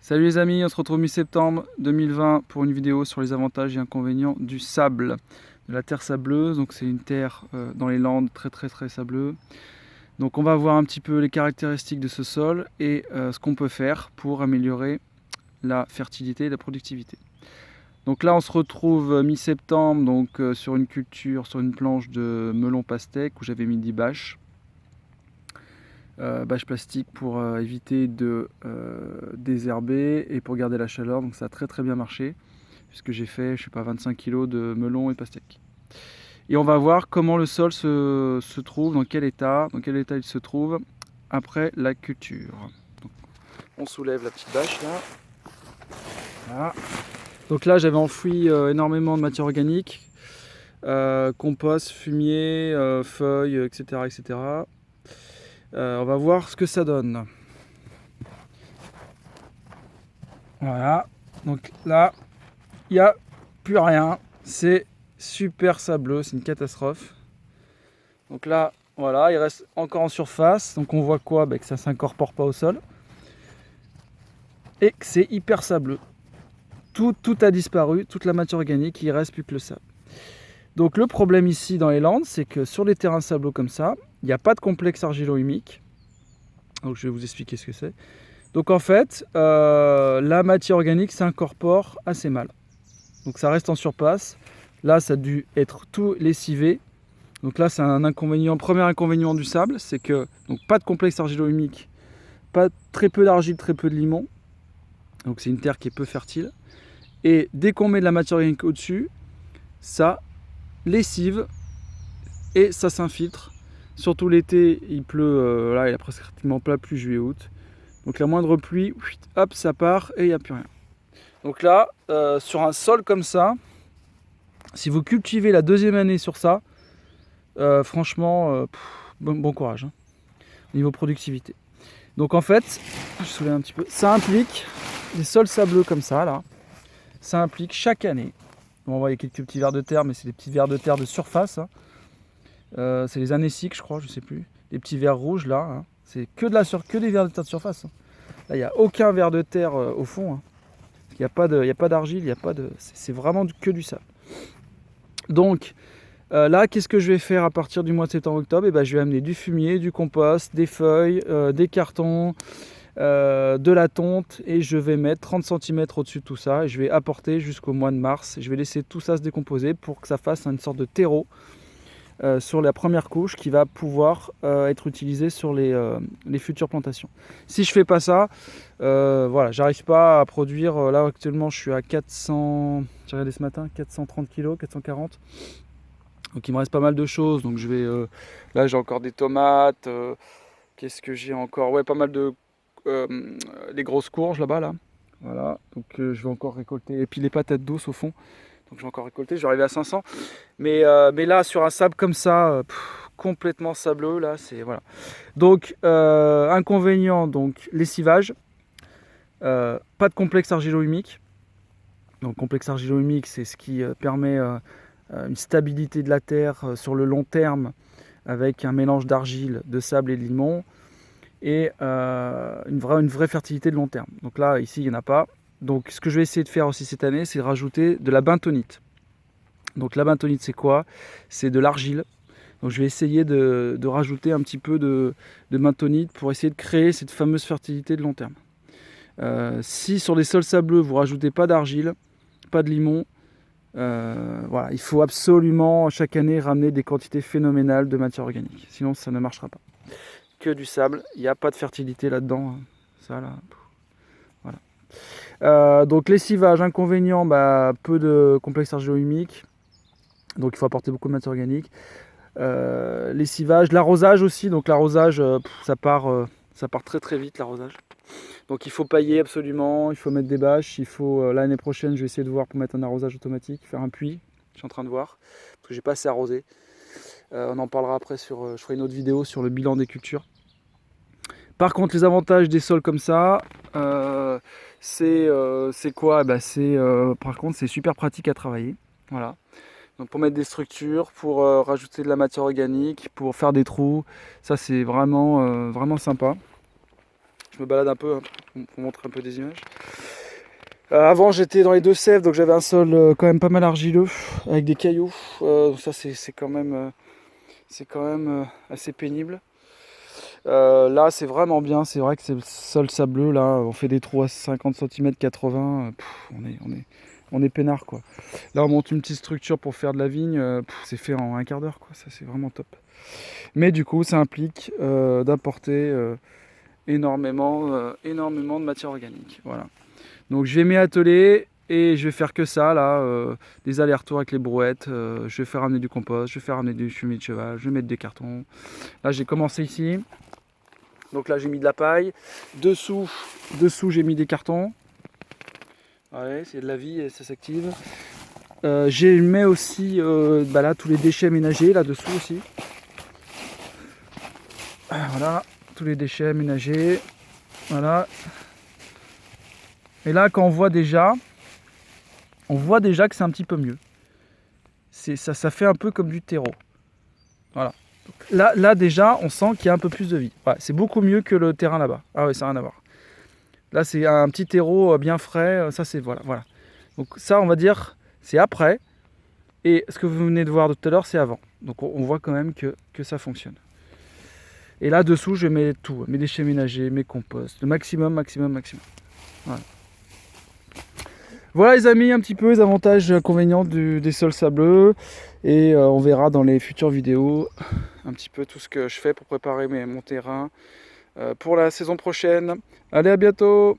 Salut les amis, on se retrouve mi-septembre 2020 pour une vidéo sur les avantages et inconvénients du sable, de la terre sableuse. Donc c'est une terre dans les Landes très sableuse. Donc on va voir un petit peu les caractéristiques de ce sol et ce qu'on peut faire pour améliorer la fertilité et la productivité. Donc là on se retrouve mi-septembre sur une culture, sur une planche de melon pastèque où j'avais mis 10 bâches. Bâches plastiques pour éviter de désherber et pour garder la chaleur, donc ça a très bien marché puisque j'ai fait, je sais pas, 25 kg de melon et pastèque. Et on va voir comment le sol se trouve, dans quel état il se trouve après la culture. Donc, on soulève la petite bâche là. Voilà. Donc là j'avais enfoui énormément de matière organique, compost, fumier, feuilles, etc. On va voir ce que ça donne. Voilà, donc là, il n'y a plus rien. C'est super sableux, c'est une catastrophe. Donc là, voilà, il reste encore en surface. Donc on voit quoi? Que ça ne s'incorpore pas au sol. Et que c'est hyper sableux. Tout a disparu, toute la matière organique, il ne reste plus que le sable. Donc le problème ici dans les Landes, c'est que sur les terrains sableux comme ça, il n'y a pas de complexe argilo-humique. Donc je vais vous expliquer ce que c'est. Donc en fait, la matière organique s'incorpore assez mal. Donc ça reste en surface. Là, ça a dû être tout lessivé. Donc là, c'est un inconvénient. Premier inconvénient du sable, c'est que donc pas de complexe argilo-humique, très peu d'argile, très peu de limon. Donc c'est une terre qui est peu fertile. Et dès qu'on met de la matière organique au-dessus, ça lessive et ça s'infiltre. Surtout l'été, il pleut, là il a pratiquement pas plu juillet-août. Donc la moindre pluie, hop, ça part et il n'y a plus rien. Donc là, sur un sol comme ça, si vous cultivez la deuxième année sur ça, franchement, bon courage, hein, niveau productivité. Donc en fait, je soulève un petit peu, ça implique des sols sableux comme ça, là, ça implique chaque année, on voit il y a quelques petits vers de terre, mais c'est des petits vers de terre de surface, hein. C'est les anéciques, je crois, je sais plus, les petits vers rouges là, hein. C'est que des vers de terre de surface, hein. Là, il n'y a aucun ver de terre au fond, hein. Il n'y a pas d'argile, c'est vraiment que du sable. Donc là, qu'est-ce que je vais faire à partir du mois de septembre-octobre? Je vais amener du fumier, du compost, des feuilles, des cartons, de la tonte, et je vais mettre 30 cm au-dessus de tout ça et je vais apporter jusqu'au mois de mars. Je vais laisser tout ça se décomposer pour que ça fasse une sorte de terreau sur la première couche qui va pouvoir être utilisée sur les futures plantations. Si je fais pas ça, voilà, j'arrive pas à produire. Là actuellement je suis à 400, j'ai regardé ce matin, 430 kg, 440. Donc il me reste pas mal de choses. Donc je vais, là j'ai encore des tomates. Qu'est-ce que j'ai encore? Ouais, pas mal de les grosses courges là-bas là. Voilà. Donc je vais encore récolter. Et puis les patates douces au fond. Donc je vais encore récolter, je vais arriver à 500. Mais là, sur un sable comme ça, complètement sableux, là, c'est voilà. Donc, inconvénient, donc lessivage, pas de complexe argilo-humique. Donc, complexe argilo-humique, c'est ce qui permet une stabilité de la terre sur le long terme avec un mélange d'argile, de sable et de limon et une vraie fertilité de long terme. Donc là, ici, il n'y en a pas. Donc ce que je vais essayer de faire aussi cette année, c'est de rajouter de la bentonite. Donc la bentonite, c'est quoi? C'est de l'argile. Donc je vais essayer de rajouter un petit peu de bentonite pour essayer de créer cette fameuse fertilité de long terme. Si sur les sols sableux, vous rajoutez pas d'argile, pas de limon, voilà, il faut absolument chaque année ramener des quantités phénoménales de matière organique. Sinon, ça ne marchera pas. Que du sable, il n'y a pas de fertilité là-dedans. Ça, là, voilà. Donc lessivage, inconvénient, peu de complexe argilo-humique. Donc il faut apporter beaucoup de matière organique. Lessivage, l'arrosage aussi. Donc l'arrosage, ça part très vite, l'arrosage. Donc il faut pailler absolument, il faut mettre des bâches. Il faut l'année prochaine, je vais essayer de voir pour mettre un arrosage automatique, faire un puits. Je suis en train de voir parce que j'ai pas assez arrosé. On en parlera après je ferai une autre vidéo sur le bilan des cultures. Par contre, les avantages des sols comme ça, c'est quoi? Par contre, c'est super pratique à travailler. Voilà. Donc pour mettre des structures, pour rajouter de la matière organique, pour faire des trous, ça c'est vraiment sympa. Je me balade un peu, hein, pour vous montrer un peu des images. Avant j'étais dans les Deux-Sèvres, donc j'avais un sol quand même pas mal argileux, avec des cailloux. Ça c'est quand même, assez pénible. Là c'est vraiment bien, c'est vrai que c'est le sol sableux, là on fait des trous à 50 cm, 80, on est peinard quoi. Là on monte une petite structure pour faire de la vigne, c'est fait en un quart d'heure quoi, ça c'est vraiment top. Mais du coup ça implique d'apporter énormément de matière organique. Voilà. Donc je vais m'y atteler et je vais faire que ça là, des allers-retours avec les brouettes, je vais faire ramener du compost, je vais faire ramener du fumier de cheval, je vais mettre des cartons. Là j'ai commencé ici, donc là j'ai mis de la paille, dessous j'ai mis des cartons. Ouais, c'est de la vie et ça s'active. J'ai mis aussi là tous les déchets ménagers là dessous aussi. Voilà, tous les déchets ménagers. Voilà. Et là, quand on voit déjà que c'est un petit peu mieux. Ça fait un peu comme du terreau. Voilà. Donc là déjà, on sent qu'il y a un peu plus de vie. Ouais, c'est beaucoup mieux que le terrain là-bas. Ah oui, ça n'a rien à voir. Là, c'est un petit terreau bien frais. Ça, c'est voilà. Donc ça, on va dire, c'est après. Et ce que vous venez de voir tout à l'heure, c'est avant. Donc on voit quand même que ça fonctionne. Et là, dessous, je mets tout. Mes déchets ménagers, mes composts. Le maximum. Voilà. Voilà les amis, un petit peu les avantages et inconvénients des sols sableux. Et on verra dans les futures vidéos un petit peu tout ce que je fais pour préparer mon terrain pour la saison prochaine. Allez, à bientôt!